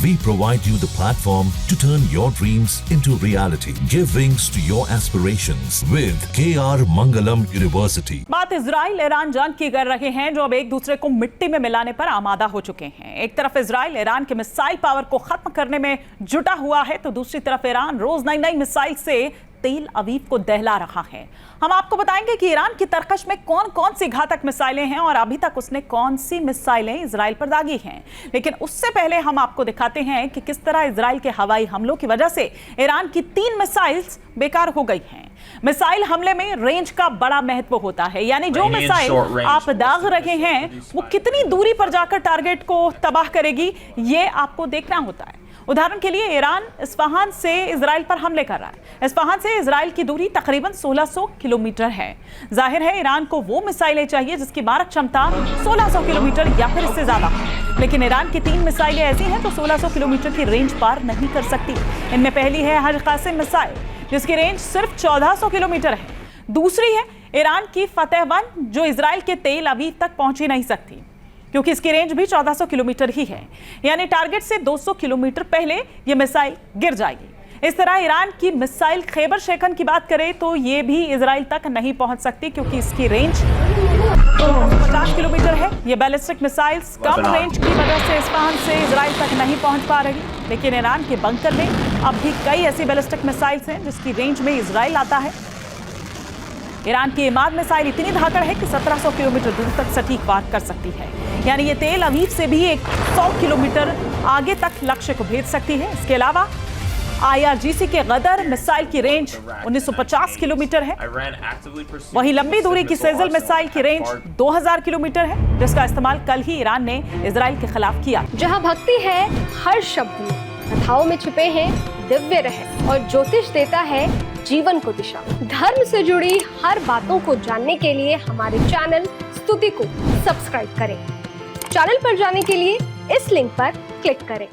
We provide you the platform to turn your dreams into reality. Give wings to your aspirations with KR Mangalam University. बात Israel Iran जंग की कर रहे हैं, जो अब एक दूसरे को मिट्टी में मिलाने पर आमादा हो चुके हैं। एक तरफ इजराइल ईरान के मिसाइल पावर को खत्म करने में जुटा हुआ है, तो दूसरी तरफ ईरान रोज नई नई मिसाइल से तेल अवीव को दहला रहा है। हम आपको बताएंगे कि ईरान की तरकश में कौन कौन सी घातक मिसाइलें हैं और अभी तक उसने कौन सी मिसाइलें इजराइल पर दागी हैं। लेकिन उससे पहले हम आपको दिखाते हैं कि किस तरह इजराइल के हवाई हमलों की वजह से ईरान की 3 मिसाइल्स बेकार हो गई हैं। मिसाइल हमले में रेंज का बड़ा महत्व होता है, यानी जो मिसाइल आप दाग रहे हैं वो कितनी दूरी पर जाकर टारगेट को तबाह करेगी, ये आपको देखना होता है। उदाहरण के लिए ईरान इस्फहान से इजराइल पर हमले कर रहा है। इस्फहान से इजराइल की दूरी तकरीबन 1600 किलोमीटर है। जाहिर है ईरान को वो मिसाइलें चाहिए जिसकी मारक क्षमता 1600 किलोमीटर या फिर इससे ज्यादा हो, लेकिन ईरान की 3 मिसाइलें ऐसी हैं जो 1600 किलोमीटर की रेंज पार नहीं कर सकती। इनमें पहली है हज कासिम मिसाइल, जिसकी रेंज सिर्फ 1400 किलोमीटर है। दूसरी है ईरान की फतेह 1, जो इजराइल के तेल अवीव तक पहुंच ही नहीं सकती, क्योंकि इसकी रेंज भी 1400 किलोमीटर ही है, यानी टारगेट से 200 किलोमीटर पहले ये मिसाइल गिर जाएगी। इस तरह ईरान की मिसाइल खैबर शेखन की बात करें तो ये भी इजराइल तक नहीं पहुंच सकती, क्योंकि इसकी रेंज 50 किलोमीटर है। ये बैलिस्टिक मिसाइल्स कम रेंज की वजह से इस्फहान से इजराइल तक नहीं पहुंच पा रही, लेकिन ईरान के बंकर में अब भी कई ऐसी बैलिस्टिक मिसाइल्स हैं जिसकी रेंज में इजराइल आता है। ईरान की इमाद मिसाइल इतनी धाकड़ है कि 1700 किलोमीटर दूर तक सटीक वार कर सकती है, यानी ये तेल अवीव से भी 100 किलोमीटर आगे तक लक्ष्य को भेज सकती है। इसके अलावा IRGC के गदर मिसाइल की रेंज 1950 किलोमीटर है। वहीं लंबी दूरी की सेजल मिसाइल की रेंज 2000 किलोमीटर है, जिसका इस्तेमाल कल ही ईरान ने इजराइल के खिलाफ किया। जहां भक्ति है हर शब्द में, कथाओं में छिपे हैं दिव्य रहस्य और ज्योतिष देता है जीवन को दिशा। धर्म से जुड़ी हर बातों को जानने के लिए हमारे चैनल स्तुति को सब्सक्राइब करें। चैनल पर जाने के लिए इस लिंक पर क्लिक करें।